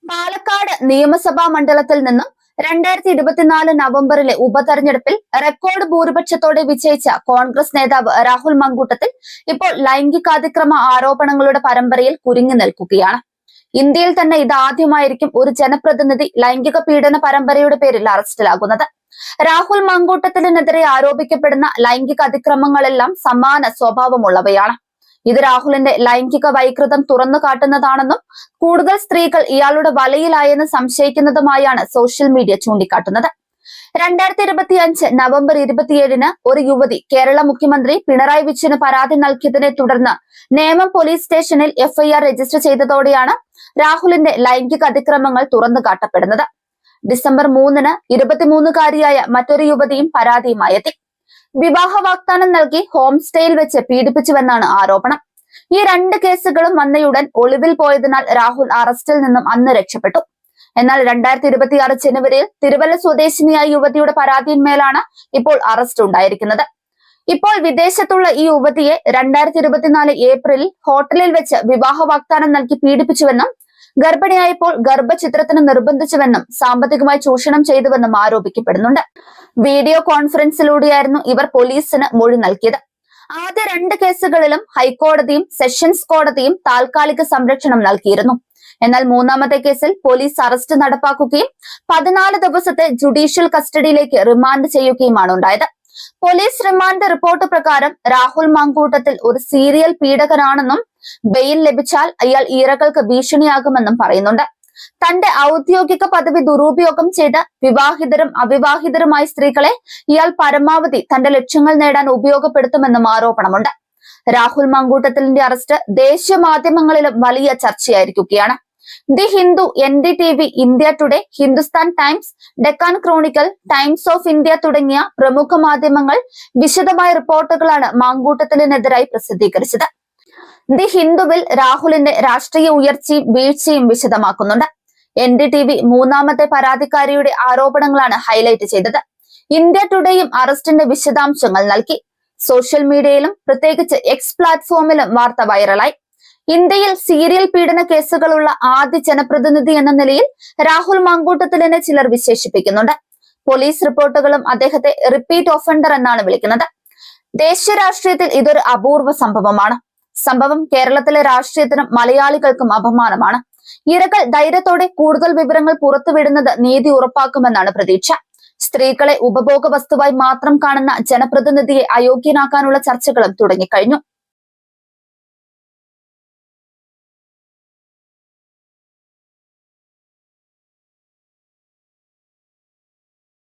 പാലക്കാട് നിയമസഭാ മണ്ഡലത്തിൽ നിന്നും 2024 നവംബറിലെ ഉപതെരഞ്ഞെടുപ്പിൽ റെക്കോർഡ് ഭൂരിപക്ഷത്തോടെ വിജയിച്ച കോൺഗ്രസ് നേതാവ് രാഹുൽ മങ്കൂട്ടത്തിൽ ഇപ്പോൾ ലൈംഗികാതിക്രമ ആരോപണങ്ങളുടെ പരമ്പരയിൽ കുരുങ്ങി നിൽക്കുകയാണ്. ഇന്ത്യയിൽ തന്നെ ഇതാദ്യമായിരിക്കും ഒരു ജനപ്രതിനിധി ലൈംഗിക പീഡന പരമ്പരയുടെ പേരിൽ അറസ്റ്റിലാകുന്നത്. രാഹുൽ മങ്കൂട്ടത്തിനെതിരെ ആരോപിക്കപ്പെടുന്ന ലൈംഗിക അതിക്രമങ്ങളെല്ലാം സമാന സ്വഭാവമുള്ളവയാണ്. ഇത് രാഹുലിന്റെ ലൈംഗിക വൈകൃതം തുറന്നു കാട്ടുന്നതാണെന്നും കൂടുതൽ സ്ത്രീകൾ ഇയാളുടെ വലയിലായെന്ന് സംശയിക്കുന്നതുമായാണ് സോഷ്യൽ മീഡിയ ചൂണ്ടിക്കാട്ടുന്നത്. 2025 നവംബർ 27-ന് ഒരു യുവതി കേരള മുഖ്യമന്ത്രി പിണറായി വിജയന് പരാതി നൽകിയതിനെ തുടർന്ന് നേമം പോലീസ് സ്റ്റേഷനിൽ FIR രജിസ്റ്റർ ചെയ്തതോടെയാണ് രാഹുലിന്റെ ലൈംഗിക അതിക്രമങ്ങൾ തുറന്നു കാട്ടപ്പെടുന്നത്. ഡിസംബർ 3-ന് 23-കാരിയായ മറ്റൊരു യുവതിയും പരാതിയുമായെത്തി. വിവാഹ വാഗ്ദാനം നൽകി ഹോം സ്റ്റേയിൽ വെച്ച് പീഡിപ്പിച്ചുവെന്നാണ് ആരോപണം. ഈ രണ്ട് കേസുകളും വന്നയുടൻ ഒളിവിൽ പോയതിനാൽ രാഹുൽ അറസ്റ്റിൽ നിന്നും അന്ന് രക്ഷപ്പെട്ടു. എന്നാൽ 2026 ജനുവരിയിൽ തിരുവല്ല സ്വദേശിനിയായ യുവതിയുടെ പരാതിയിന്മേലാണ് ഇപ്പോൾ അറസ്റ്റ് ഉണ്ടായിരിക്കുന്നത്. ഇപ്പോൾ വിദേശത്തുള്ള ഈ യുവതിയെ 2024 ഏപ്രിലിൽ ഹോട്ടലിൽ വെച്ച് വിവാഹ വാഗ്ദാനം നൽകി പീഡിപ്പിച്ചുവെന്നും ഗർഭിണിയായപ്പോൾ ഗർഭചിത്രത്തിന് നിർബന്ധിച്ചുവെന്നും സാമ്പത്തികമായി ചൂഷണം ചെയ്തുവെന്നും ആരോപിക്കപ്പെടുന്നുണ്ട്. വീഡിയോ കോൺഫറൻസിലൂടെയായിരുന്നു ഇവർ പോലീസിന് മൊഴി നൽകിയത്. ആദ്യ 2 കേസുകളിലും ഹൈക്കോടതിയും സെഷൻസ് കോടതിയും താൽക്കാലിക സംരക്ഷണം നൽകിയിരുന്നു. എന്നാൽ മൂന്നാമത്തെ കേസിൽ പോലീസ് അറസ്റ്റ് നടപ്പാക്കുകയും 14 ദിവസത്തെ ജുഡീഷ്യൽ കസ്റ്റഡിയിലേക്ക് റിമാൻഡ് ചെയ്യുകയുമാണ് ഉണ്ടായത്. പോലീസ് റിമാൻഡ് റിപ്പോർട്ട് പ്രകാരം രാഹുൽ മങ്കൂട്ടത്തിൽ ഒരു സീരിയൽ പീഡകനാണെന്നും ബെയിൽ ലഭിച്ചാൽ അയാൾ ഇരകൾക്ക് ഭീഷണിയാകുമെന്നും പറയുന്നുണ്ട്. തന്റെ ഔദ്യോഗിക പദവി ദുരുപയോഗം ചെയ്ത് വിവാഹിതരും അവിവാഹിതരുമായ സ്ത്രീകളെ ഇയാൾ പരമാവധി തന്റെ ലക്ഷ്യങ്ങൾ നേടാൻ ഉപയോഗപ്പെടുത്തുമെന്നും ആരോപണമുണ്ട്. രാഹുൽ മങ്കൂട്ടത്തിലിന്റെ അറസ്റ്റ് ദേശീയ മാധ്യമങ്ങളിലും വലിയ ചർച്ചയായിരിക്കുകയാണ്. The Hindu, NDTV, India Today, Hindustan Times, Deccan Chronicle, Times of India തുടങ്ങിയ പ്രമുഖ മാധ്യമങ്ങൾ വിശദമായ റിപ്പോർട്ടുകളാണ് മങ്കൂട്ടത്തിനെതിരായി പ്രസിദ്ധീകരിച്ചത്. ദി ഹിന്ദുവിൽ രാഹുലിന്റെ രാഷ്ട്രീയ ഉയർച്ചയും വീഴ്ചയും വിശദമാക്കുന്നുണ്ട്. NDTV മൂന്നാമത്തെ പരാതിക്കാരിയുടെ ആരോപണങ്ങളാണ് ഹൈലൈറ്റ് ചെയ്തത്. ഇന്ത്യ ടുഡേയും അറസ്റ്റിന്റെ വിശദാംശങ്ങൾ നൽകി. സോഷ്യൽ മീഡിയയിലും പ്രത്യേകിച്ച് X പ്ലാറ്റ്ഫോമിലും വാർത്ത വൈറലായി. ഇന്ത്യയിൽ സീരിയൽ പീഡന കേസുകളുള്ള ആദ്യ ജനപ്രതിനിധി എന്ന നിലയിൽ രാഹുൽ മങ്കൂട്ടത്തിലിനെ ചിലർ വിശേഷിപ്പിക്കുന്നുണ്ട്. പോലീസ് റിപ്പോർട്ടുകളും അദ്ദേഹത്തെ റിപ്പീറ്റ് ഒഫൻഡർ എന്നാണ് വിളിക്കുന്നത്. ദേശീയ രാഷ്ട്രീയത്തിൽ ഇതൊരു അപൂർവ സംഭവമാണ്. സംഭവം കേരളത്തിലെ രാഷ്ട്രീയത്തിനും മലയാളികൾക്കും അപമാനമാണ്. ഇരകൾ ധൈര്യത്തോടെ കൂടുതൽ വിവരങ്ങൾ പുറത്തുവിടുന്നത് നീതി ഉറപ്പാക്കുമെന്നാണ് പ്രതീക്ഷ. സ്ത്രീകളെ ഉപഭോഗ വസ്തുവായി മാത്രം കാണുന്ന ജനപ്രതിനിധിയെ അയോഗ്യനാക്കാനുള്ള ചർച്ചകളും തുടങ്ങിക്കഴിഞ്ഞു.